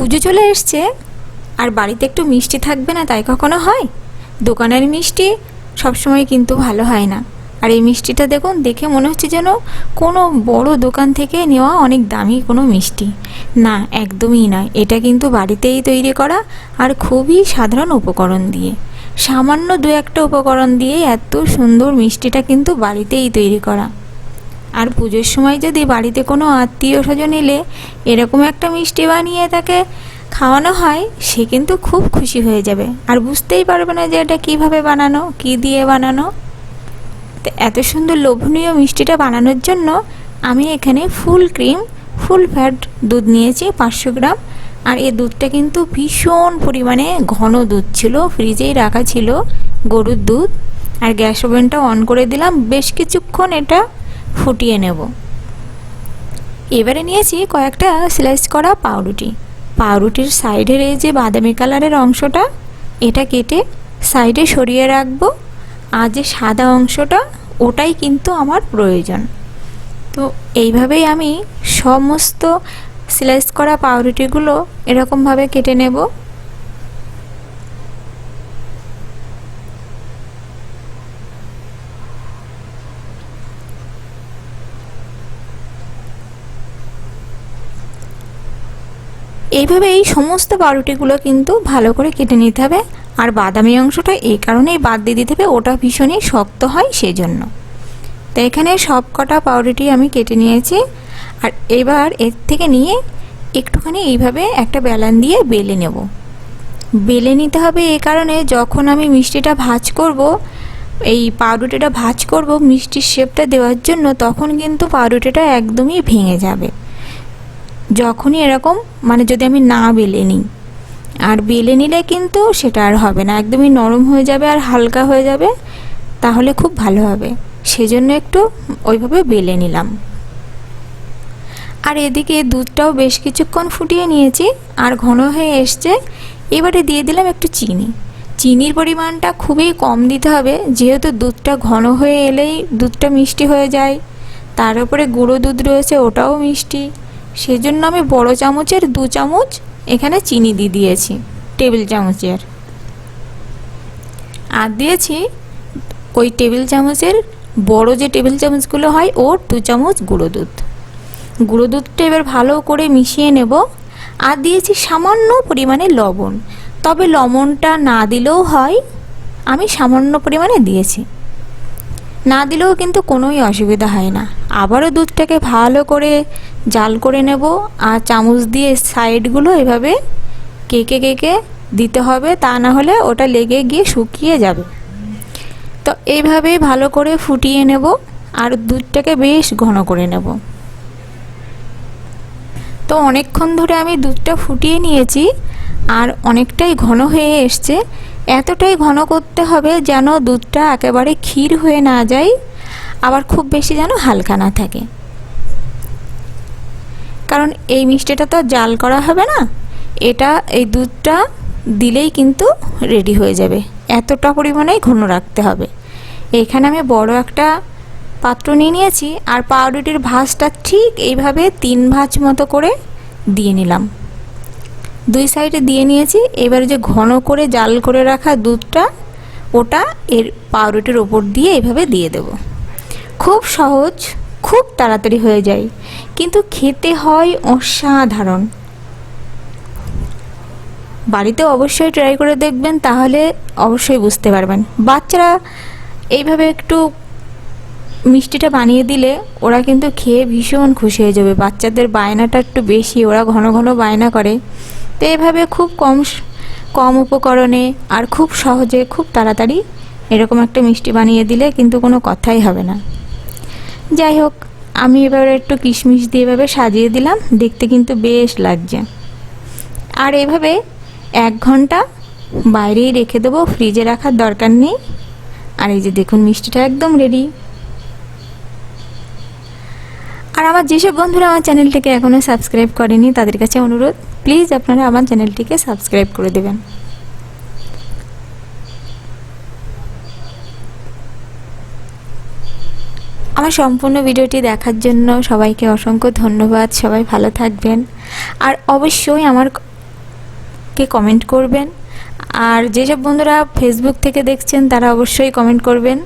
পুজো চলে এসছে আর বাড়িতে একটু মিষ্টি থাকবে না তাই কখনো হয়? দোকানের মিষ্টি সবসময় কিন্তু ভালো হয় না। আর এই মিষ্টিটা দেখুন, দেখে মনে হচ্ছে যেন কোনো বড় দোকান থেকে নেওয়া অনেক দামি কোনো মিষ্টি। না, একদমই নয়। এটা কিন্তু বাড়িতেই তৈরি করা আর খুবই সাধারণ উপকরণ দিয়ে, সামান্য দু একটা উপকরণ দিয়ে এত সুন্দর মিষ্টিটা কিন্তু বাড়িতেই তৈরি করা। আর পুজোর সময় যদি বাড়িতে কোনো আত্মীয় স্বজন এলে এরকম একটা মিষ্টি বানিয়ে তাকে খাওয়ানো হয়, সে কিন্তু খুব খুশি হয়ে যাবে আর বুঝতেই পারবে না যে এটা কিভাবে বানানো, কি দিয়ে বানানো। তো এত সুন্দর লোভনীয় মিষ্টিটা বানানোর জন্য আমি এখানে ফুল ক্রিম ফুল ফ্যাট দুধ নিয়েছি 500 গ্রাম। আর এই দুধটা কিন্তু ভীষণ পরিমাণে ঘন দুধ ছিল, ফ্রিজেই রাখা ছিল গরুর দুধ। আর গ্যাস ওভেনটা অন করে দিলাম, বেশ কিছুক্ষণ এটা ফুটিয়ে নেব। এবারে নিয়েছি কয়েকটা স্লাইস করা পাউরুটি। পাউরুটির সাইডের এই যে বাদামি কালারের অংশটা, এটা কেটে সাইডে সরিয়ে রাখবো। আর যে সাদা অংশটা, ওটাই কিন্তু আমার প্রয়োজন। তো এইভাবেই আমি সমস্ত স্লাইস করা পাউরুটিগুলো এরকমভাবে কেটে নেব। এইভাবেই সমস্ত পাউরুটিগুলো কিন্তু ভালো করে কেটে নিতে হবে। আর বাদামি অংশটা এই কারণেই বাদ দিয়ে দিতে হবে, ওটা ভীষণই শক্ত হয় সেজন্য। তো এখানে সব কটা পাউরুটি আমি কেটে নিয়েছি। আর এবার এর থেকে নিয়ে একটুখানি এইভাবে একটা বেলান দিয়ে বেলে নেব। বেলে নিতে হবে এই কারণে, যখন আমি মিষ্টিটা ভাঁজ করব, এই পাউরুটিটা ভাঁজ করব মিষ্টির শেপটা দেওয়ার জন্য, তখন কিন্তু পাউরুটিটা একদমই ভেঙে যাবে। যখনই এরকম যদি আমি না বেলে নিই, আর বেলে নিলে কিন্তু সেটা আর হবে না, একদমই নরম হয়ে যাবে আর হালকা হয়ে যাবে, তাহলে খুব ভালো হবে। সেজন্য একটু ওইভাবে বেলে নিলাম। আর এদিকে দুধটাও বেশ কিছুক্ষণ ফুটিয়ে নিয়েছি আর ঘন হয়ে এসছে। এবারে দিয়ে দিলাম একটু চিনি। চিনির পরিমাণটা খুবই কম দিতে হবে, যেহেতু দুধটা ঘন হয়ে এলেই দুধটা মিষ্টি হয়ে যায়। তার উপরে গুঁড়ো দুধ রয়েছে, ওটাও মিষ্টি। সেজন্য আমি বড় চামচের 2 চামচ এখানে চিনি দিয়ে দিয়েছি, টেবিল চামচের। আর দিয়েছি ওই টেবিল চামচের বড় যে টেবিল চামচগুলো হয়, ওর 2 চামচ গুঁড়ো দুধ। গুঁড়ো দুধটা এবার ভালো করে মিশিয়ে নেব। আর দিয়েছি সামান্য পরিমাণে লবণ, তবে লবণটা না দিলেও হয়, আমি সামান্য পরিমাণে দিয়েছি। না দিলেও কিন্তু কোনোই অসুবিধা হয় না। আবারও দুধটাকে ভালো করে জাল করে নেব। আর চামচ দিয়ে সাইডগুলো এভাবে কেকে কেকে দিতে হবে, তা না হলে ওটা লেগে গিয়ে শুকিয়ে যাবে। তো এইভাবেই ভালো করে ফুটিয়ে নেব আর দুধটাকে বেশ ঘন করে নেব। তো অনেকক্ষণ ধরে আমি দুধটা ফুটিয়ে নিয়েছি আর অনেকটাই ঘন হয়ে এসছে। এতটাই ঘন করতে হবে যেন দুধটা একেবারে ক্ষীর হয়ে না যায়, আবার খুব বেশি যেন হালকা না থাকে। কারণ এই মিষ্টিটা তো জাল করা হবে না, এটা এই দুধটা দিলেই কিন্তু রেডি হয়ে যাবে। এতটা পরিমাণেই ঘন রাখতে হবে। এখানে আমি বড় একটা পাত্র নিয়ে নিয়েছি আর পাউরুটির ভাঁজটা ঠিক এইভাবে 3 ভাঁজ মতো করে দিয়ে নিলাম। 2 সাইডে দিয়ে নিয়েছি। এবারে যে ঘন করে জাল করে রাখা দুধটা, ওটা এর পাউরুটির ওপর দিয়ে এইভাবে দিয়ে দেব। খুব সহজ, খুব তাড়াতাড়ি হয়ে যায়, কিন্তু খেতে হয় অসাধারণ। বাড়িতে অবশ্যই ট্রাই করে দেখবেন, তাহলে অবশ্যই বুঝতে পারবেন। বাচ্চারা এইভাবে একটু মিষ্টিটা বানিয়ে দিলে ওরা কিন্তু খেয়ে ভীষণ খুশি হয়ে যাবে। বাচ্চাদের বায়নাটা একটু বেশি, ওরা ঘন ঘন বায়না করে। তো এভাবে খুব কম উপকরণে আর খুব সহজে, খুব তাড়াতাড়ি এরকম একটা মিষ্টি বানিয়ে দিলে কিন্তু কোনো কথাই হবে না। যাই হোক, আমি এবারে একটু কিশমিশ দিয়ে এভাবে সাজিয়ে দিলাম, দেখতে কিন্তু বেশ লাগছে। আর এভাবে 1 ঘন্টা বাইরেই রেখে দেবো, ফ্রিজে রাখার দরকার নেই। আর এই যে দেখুন, মিষ্টিটা একদম রেডি। আর আমার যেসব বন্ধুরা আমার চ্যানেলটিকে এখনও সাবস্ক্রাইব করেনি, তাদের কাছে অনুরোধ, প্লিজ আপনারা আমার চ্যানেলটিকে সাবস্ক্রাইব করে দেবেন। আমার সম্পূর্ণ ভিডিওটি দেখার জন্য সবাইকে অসংখ্য ধন্যবাদ। সবাই ভালো থাকবেন। আর অবশ্যই আমার কে কমেন্ট করবেন। আর যেসব বন্ধুরা ফেসবুক থেকে দেখছেন তারা অবশ্যই কমেন্ট করবেন।